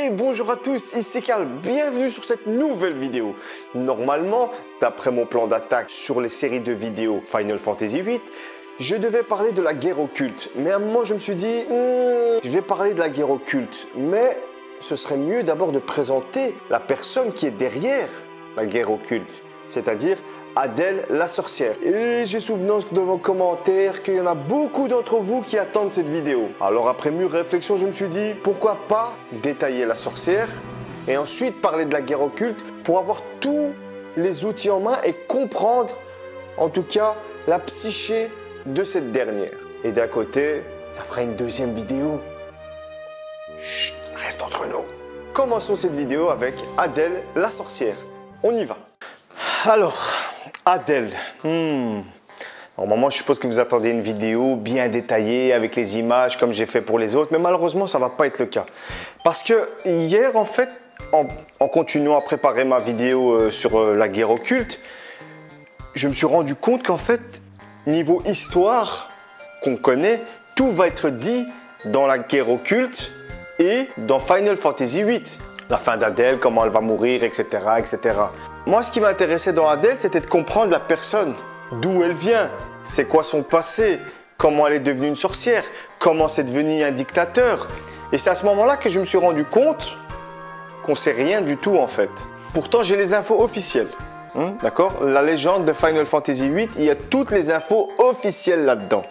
Hey, bonjour à tous, ici Karl, bienvenue sur cette nouvelle vidéo. Normalement, d'après mon plan d'attaque sur les séries de vidéos Final Fantasy VIII, je devais parler de la guerre occulte. Mais à un moment, je me suis dit, je vais parler de la guerre occulte. Mais ce serait mieux d'abord de présenter la personne qui est derrière la guerre occulte, c'est-à-dire Adèle la sorcière. Et j'ai souvenance de vos commentaires qu'il y en a beaucoup d'entre vous qui attendent cette vidéo. Alors après mûre réflexion, je me suis dit, pourquoi pas détailler la sorcière et ensuite parler de la guerre occulte pour avoir tous les outils en main et comprendre, en tout cas, la psyché de cette dernière. Et d'un côté, ça fera une deuxième vidéo. Chut, ça reste entre nous. Commençons cette vidéo avec Adèle la sorcière. On y va. Alors, Adèle. Normalement, je suppose que vous attendez une vidéo bien détaillée avec les images comme j'ai fait pour les autres, mais malheureusement, ça ne va pas être le cas. Parce que hier, en fait, en continuant à préparer ma vidéo sur la guerre occulte, je me suis rendu compte qu'en fait, niveau histoire qu'on connaît, tout va être dit dans la guerre occulte et dans Final Fantasy VIII. La fin d'Adèle, comment elle va mourir, etc., etc. Moi, ce qui m'intéressait dans Adèle, c'était de comprendre la personne, d'où elle vient, c'est quoi son passé, comment elle est devenue une sorcière, comment c'est devenu un dictateur. Et c'est à ce moment-là que je me suis rendu compte qu'on ne sait rien du tout en fait. Pourtant, j'ai les infos officielles. D'accord? La légende de Final Fantasy VIII, il y a toutes les infos officielles là-dedans.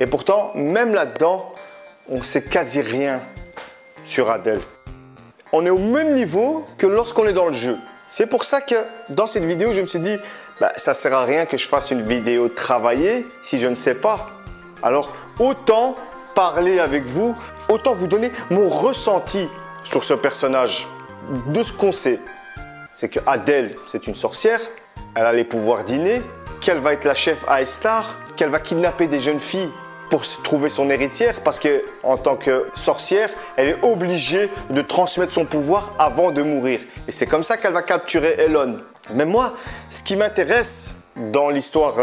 Et pourtant, même là-dedans, on ne sait quasi rien sur Adèle. On est au même niveau que lorsqu'on est dans le jeu. C'est pour ça que dans cette vidéo, je me suis dit, ça ne sert à rien que je fasse une vidéo travaillée si je ne sais pas. Alors, autant parler avec vous, autant vous donner mon ressenti sur ce personnage. De ce qu'on sait, c'est que Adèle, c'est une sorcière, elle a les pouvoirs d'inné, qu'elle va être la chef Aestar, qu'elle va kidnapper des jeunes filles pour trouver son héritière parce qu'en tant que sorcière, elle est obligée de transmettre son pouvoir avant de mourir. Et c'est comme ça qu'elle va capturer Elon. Mais moi, ce qui m'intéresse dans l'histoire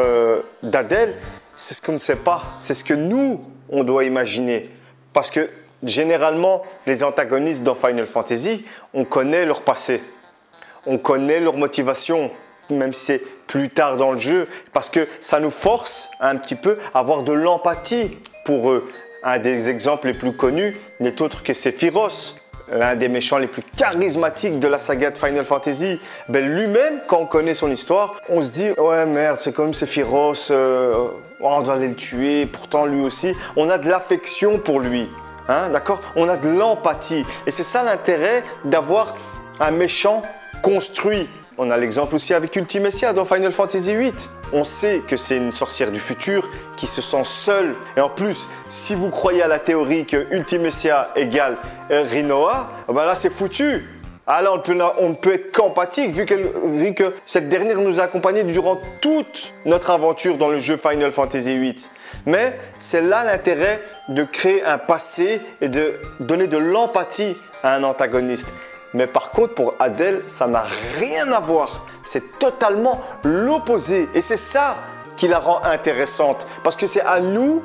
d'Adèle, c'est ce qu'on ne sait pas. C'est ce que nous, on doit imaginer. Parce que généralement, les antagonistes dans Final Fantasy, on connaît leur passé. On connaît leur motivation. Même si c'est plus tard dans le jeu, parce que ça nous force un petit peu à avoir de l'empathie pour eux. Un des exemples les plus connus n'est autre que Sephiroth, l'un des méchants les plus charismatiques de la saga de Final Fantasy. Lui-même, quand on connaît son histoire, on se dit « Ouais merde, c'est comme Sephiroth, on doit aller le tuer. » Pourtant, lui aussi, on a de l'affection pour lui. D'accord? On a de l'empathie. Et c'est ça l'intérêt d'avoir un méchant construit. On a l'exemple aussi avec Ultimecia dans Final Fantasy VIII. On sait que c'est une sorcière du futur qui se sent seule. Et en plus, si vous croyez à la théorie que Ultimecia égale Rinoa, là c'est foutu. Ah là, on ne peut être qu'empathique vu que cette dernière nous a accompagnés durant toute notre aventure dans le jeu Final Fantasy VIII. Mais c'est là l'intérêt de créer un passé et de donner de l'empathie à un antagoniste. Mais par contre, pour Adèle, ça n'a rien à voir. C'est totalement l'opposé. Et c'est ça qui la rend intéressante. Parce que c'est à nous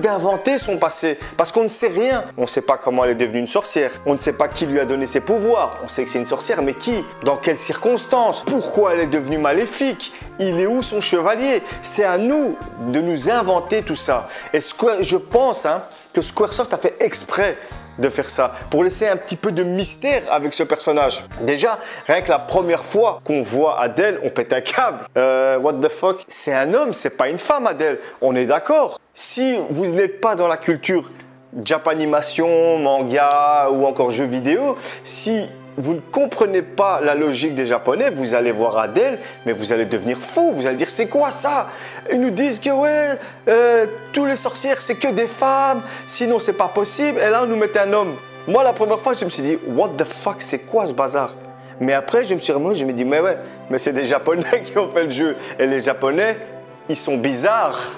d'inventer son passé. Parce qu'on ne sait rien. On ne sait pas comment elle est devenue une sorcière. On ne sait pas qui lui a donné ses pouvoirs. On sait que c'est une sorcière, mais qui? Dans quelles circonstances? Pourquoi elle est devenue maléfique? Il est où son chevalier? C'est à nous de nous inventer tout ça. Et je pense que Squaresoft a fait exprès de faire ça, pour laisser un petit peu de mystère avec ce personnage. Déjà, rien que la première fois qu'on voit Adèle, on pète un câble. What the fuck? C'est un homme, c'est pas une femme, Adèle. On est d'accord. Si vous n'êtes pas dans la culture Japanimation, manga ou encore jeux vidéo, si vous ne comprenez pas la logique des Japonais, vous allez voir Adèle, mais vous allez devenir fou. Vous allez dire, c'est quoi ça? Ils nous disent que tous les sorcières, c'est que des femmes, sinon c'est pas possible. Et là, on nous met un homme. Moi, la première fois, je me suis dit, what the fuck, c'est quoi ce bazar? Mais après, je me suis remis, je me dis, mais c'est des Japonais qui ont fait le jeu. Et les Japonais, ils sont bizarres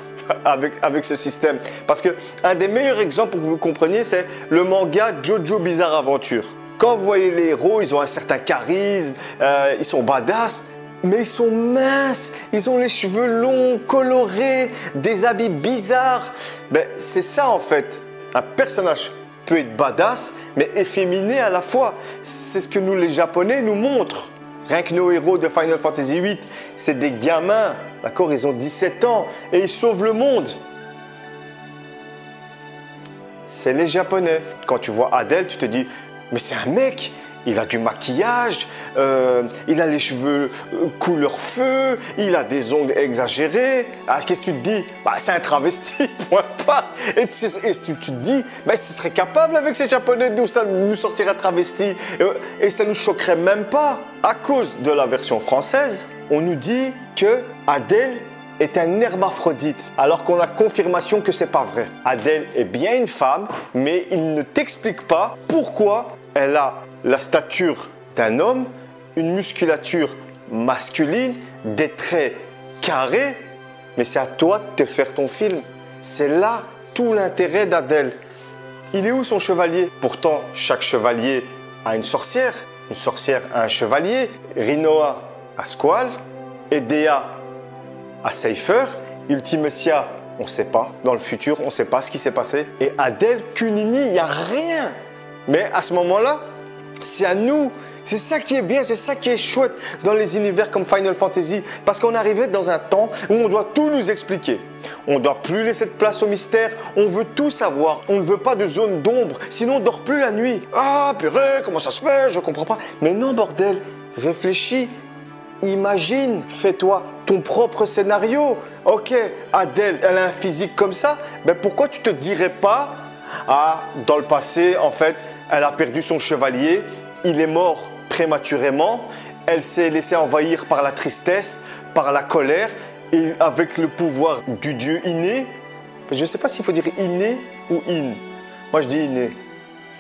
avec ce système. Parce que un des meilleurs exemples pour que vous compreniez, c'est le manga Jojo Bizarre Adventure. Quand vous voyez les héros, ils ont un certain charisme, ils sont badass, mais ils sont minces, ils ont les cheveux longs, colorés, des habits bizarres. C'est ça en fait, un personnage peut être badass, mais efféminé à la fois. C'est ce que nous, les Japonais, nous montrent. Rien que nos héros de Final Fantasy VIII, c'est des gamins, d'accord? Ils ont 17 ans et ils sauvent le monde. C'est les Japonais. Quand tu vois Adèle, tu te dis, mais c'est un mec, il a du maquillage, il a les cheveux couleur feu, il a des ongles exagérés. Ah, qu'est-ce que tu te dis? Bah, c'est un travesti, point pas. Et tu te dis, bah, s'il serait capable avec ces Japonais, nous sortirait travesti. Et ça ne nous choquerait même pas. À cause de la version française, on nous dit que Adèle est un hermaphrodite, alors qu'on a confirmation que c'est pas vrai. Adèle est bien une femme, mais il ne t'explique pas pourquoi elle a la stature d'un homme, une musculature masculine, des traits carrés, mais c'est à toi de te faire ton film. C'est là tout l'intérêt d'Adèle. Il est où son chevalier? Pourtant, chaque chevalier a une sorcière a un chevalier, Rinoa a Squall, Edea à Seifer, Ultimecia, on ne sait pas, dans le futur, on ne sait pas ce qui s'est passé. Et Adèle, Kunini, il n'y a rien. Mais à ce moment-là, c'est à nous. C'est ça qui est bien, c'est ça qui est chouette dans les univers comme Final Fantasy. Parce qu'on arrivait dans un temps où on doit tout nous expliquer. On ne doit plus laisser de place au mystère. On veut tout savoir. On ne veut pas de zone d'ombre. Sinon, on ne dort plus la nuit. Ah, purée, comment ça se fait? Je ne comprends pas. Mais non, bordel, réfléchis. Imagine, fais-toi ton propre scénario. Ok, Adèle, elle a un physique comme ça. Ben pourquoi tu te dirais pas, ah, dans le passé, en fait, elle a perdu son chevalier, il est mort prématurément, elle s'est laissée envahir par la tristesse, par la colère, et avec le pouvoir du dieu inné. Je ne sais pas s'il faut dire inné ou in. Moi, je dis inné.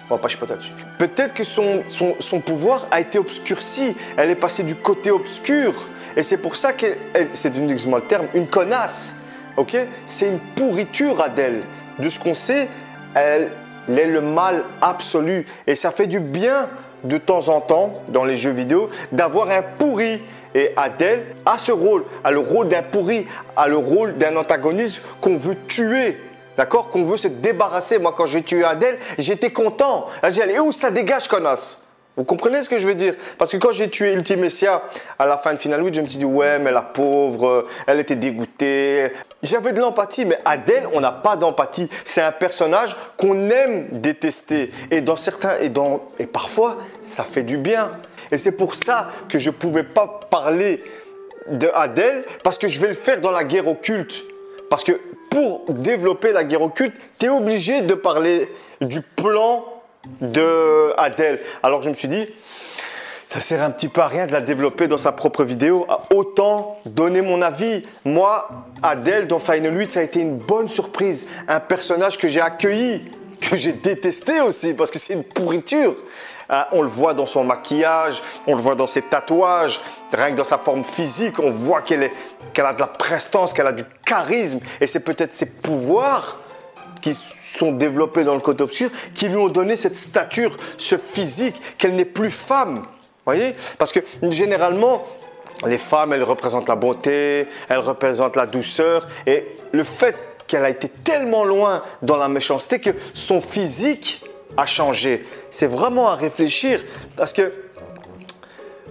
On va pas chipoter là-dessus. Peut-être que son pouvoir a été obscurci. Elle est passée du côté obscur. Et c'est pour ça que c'est excuse-moi le terme, une connasse. Ok? C'est une pourriture, Adèle. De ce qu'on sait, elle est le mal absolu. Et ça fait du bien de temps en temps, dans les jeux vidéo, d'avoir un pourri. Et Adèle a ce rôle, a le rôle d'un pourri, a le rôle d'un antagoniste qu'on veut tuer. D'accord? Qu'on veut se débarrasser. Moi, quand j'ai tué Adèle, j'étais content. J'ai dit, allez, où ça dégage, connasse? Vous comprenez ce que je veux dire? Parce que quand j'ai tué Ultimecia à la fin de Final 8, je me suis dit, ouais, mais la pauvre, elle était dégoûtée. J'avais de l'empathie, mais Adèle, on n'a pas d'empathie. C'est un personnage qu'on aime détester. Et dans certains, et parfois, ça fait du bien. Et c'est pour ça que je ne pouvais pas parler de Adèle, parce que je vais le faire dans la guerre occulte. Parce que pour développer la guerre occulte, tu es obligé de parler du plan de Adèle. Alors je me suis dit, ça sert un petit peu à rien de la développer dans sa propre vidéo. Autant donner mon avis. Moi, Adèle dans Final 8, ça a été une bonne surprise. Un personnage que j'ai accueilli, que j'ai détesté aussi, parce que c'est une pourriture. On le voit dans son maquillage, on le voit dans ses tatouages, rien que dans sa forme physique, on voit qu'elle a de la prestance, qu'elle a du charisme. Et c'est peut-être ses pouvoirs qui sont développés dans le côté obscur qui lui ont donné cette stature, ce physique, qu'elle n'est plus femme. Voyez? Parce que généralement, les femmes, elles représentent la beauté, elles représentent la douceur. Et le fait qu'elle a été tellement loin dans la méchanceté que son physique a changé. C'est vraiment à réfléchir parce que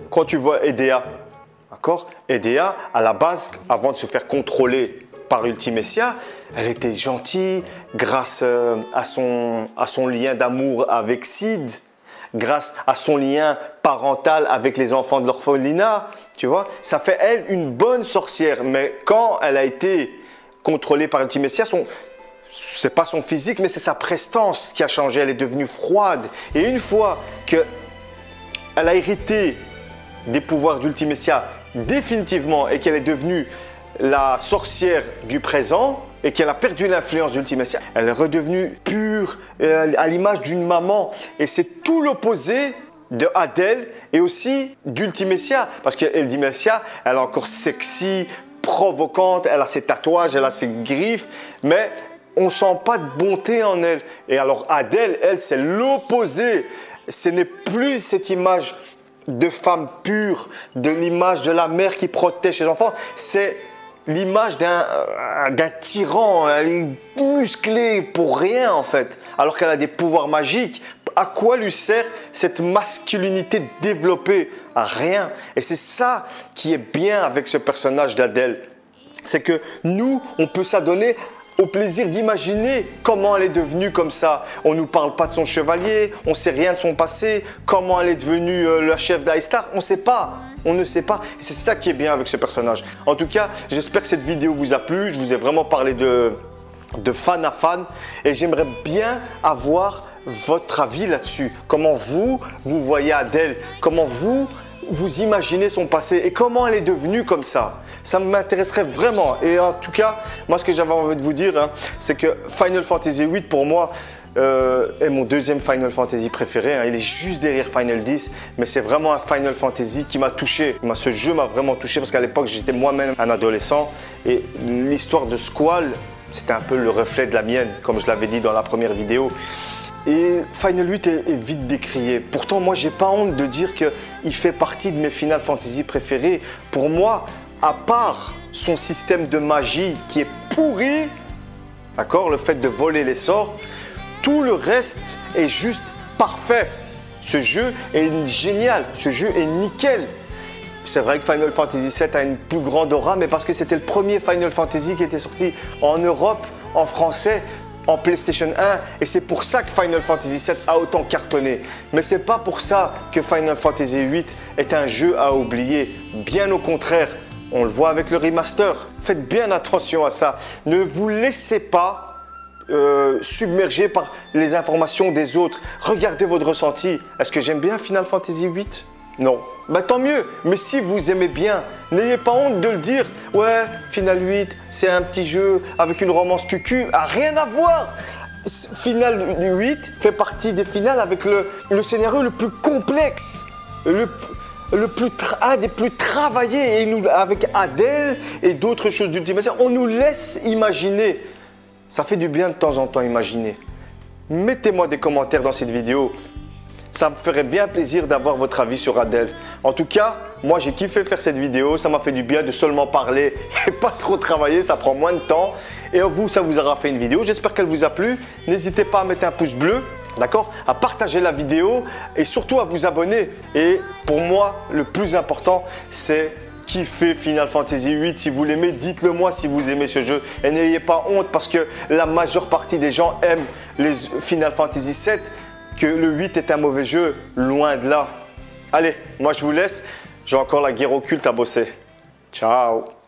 quand tu vois Edea, d'accord? Edea, à la base, avant de se faire contrôler par Ultimecia, elle était gentille grâce à son lien d'amour avec Sid, grâce à son lien parental avec les enfants de l'orphelinat, tu vois? Ça fait elle une bonne sorcière, mais quand elle a été contrôlée par Ultimecia, c'est pas son physique, mais c'est sa prestance qui a changé. Elle est devenue froide. Et une fois qu'elle a hérité des pouvoirs d'Ultimecia définitivement et qu'elle est devenue la sorcière du présent et qu'elle a perdu l'influence d'Ultimecia, elle est redevenue pure à l'image d'une maman. Et c'est tout l'opposé de Adèle et aussi d'Ultimecia. Parce qu'Ultimecia, elle est encore sexy, provocante, elle a ses tatouages, elle a ses griffes, mais on ne sent pas de bonté en elle. Et alors Adèle, elle, c'est l'opposé. Ce n'est plus cette image de femme pure, de l'image de la mère qui protège ses enfants. C'est l'image d'un tyran, elle est musclée pour rien en fait, alors qu'elle a des pouvoirs magiques. À quoi lui sert cette masculinité développée? À rien. Et c'est ça qui est bien avec ce personnage d'Adèle. C'est que nous, on peut s'adonner au plaisir d'imaginer comment elle est devenue comme ça. On ne nous parle pas de son chevalier, on ne sait rien de son passé, comment elle est devenue la chef d'Aystar, on ne sait pas. On ne sait pas. Et c'est ça qui est bien avec ce personnage. En tout cas, j'espère que cette vidéo vous a plu. Je vous ai vraiment parlé de fan à fan. Et j'aimerais bien avoir votre avis là-dessus. Comment vous voyez Adèle? Comment vous imaginez son passé et comment elle est devenue comme ça? Ça m'intéresserait vraiment. Et en tout cas, moi, ce que j'avais envie de vous dire, c'est que Final Fantasy VIII, pour moi, est mon deuxième Final Fantasy préféré. Il est juste derrière Final 10, mais c'est vraiment un Final Fantasy qui m'a touché. Ce jeu m'a vraiment touché parce qu'à l'époque, j'étais moi-même un adolescent et l'histoire de Squall, c'était un peu le reflet de la mienne, comme je l'avais dit dans la première vidéo. Et Final 8 est vite décrié. Pourtant, moi, j'ai pas honte de dire qu'il fait partie de mes Final Fantasy préférés. Pour moi, à part son système de magie qui est pourri, d'accord, le fait de voler les sorts, tout le reste est juste parfait. Ce jeu est génial, ce jeu est nickel. C'est vrai que Final Fantasy VII a une plus grande aura, mais parce que c'était le premier Final Fantasy qui était sorti en Europe, en français, en PlayStation 1, et c'est pour ça que Final Fantasy VII a autant cartonné. Mais c'est pas pour ça que Final Fantasy VIII est un jeu à oublier. Bien au contraire, on le voit avec le remaster. Faites bien attention à ça. Ne vous laissez pas submerger par les informations des autres. Regardez votre ressenti. Est-ce que j'aime bien Final Fantasy VIII? Non. Bah tant mieux, mais si vous aimez bien, n'ayez pas honte de le dire. Ouais, Final 8, c'est un petit jeu avec une romance cucu, a rien à voir. Final 8 fait partie des finales avec le scénario le plus complexe, un des plus travaillés, et nous, avec Adèle et d'autres choses d'Ultimate, on nous laisse imaginer. Ça fait du bien de temps en temps imaginer. Mettez-moi des commentaires dans cette vidéo. Ça me ferait bien plaisir d'avoir votre avis sur Adèle. En tout cas, moi j'ai kiffé faire cette vidéo. Ça m'a fait du bien de seulement parler et pas trop travailler. Ça prend moins de temps. Et vous, ça vous aura fait une vidéo. J'espère qu'elle vous a plu. N'hésitez pas à mettre un pouce bleu, d'accord, à partager la vidéo et surtout à vous abonner. Et pour moi, le plus important, c'est kiffer Final Fantasy VIII. Si vous l'aimez, dites-le moi si vous aimez ce jeu. Et n'ayez pas honte parce que la majeure partie des gens aiment les Final Fantasy VII. Que le 8 est un mauvais jeu, loin de là. Allez, moi je vous laisse, j'ai encore la guerre occulte à bosser. Ciao.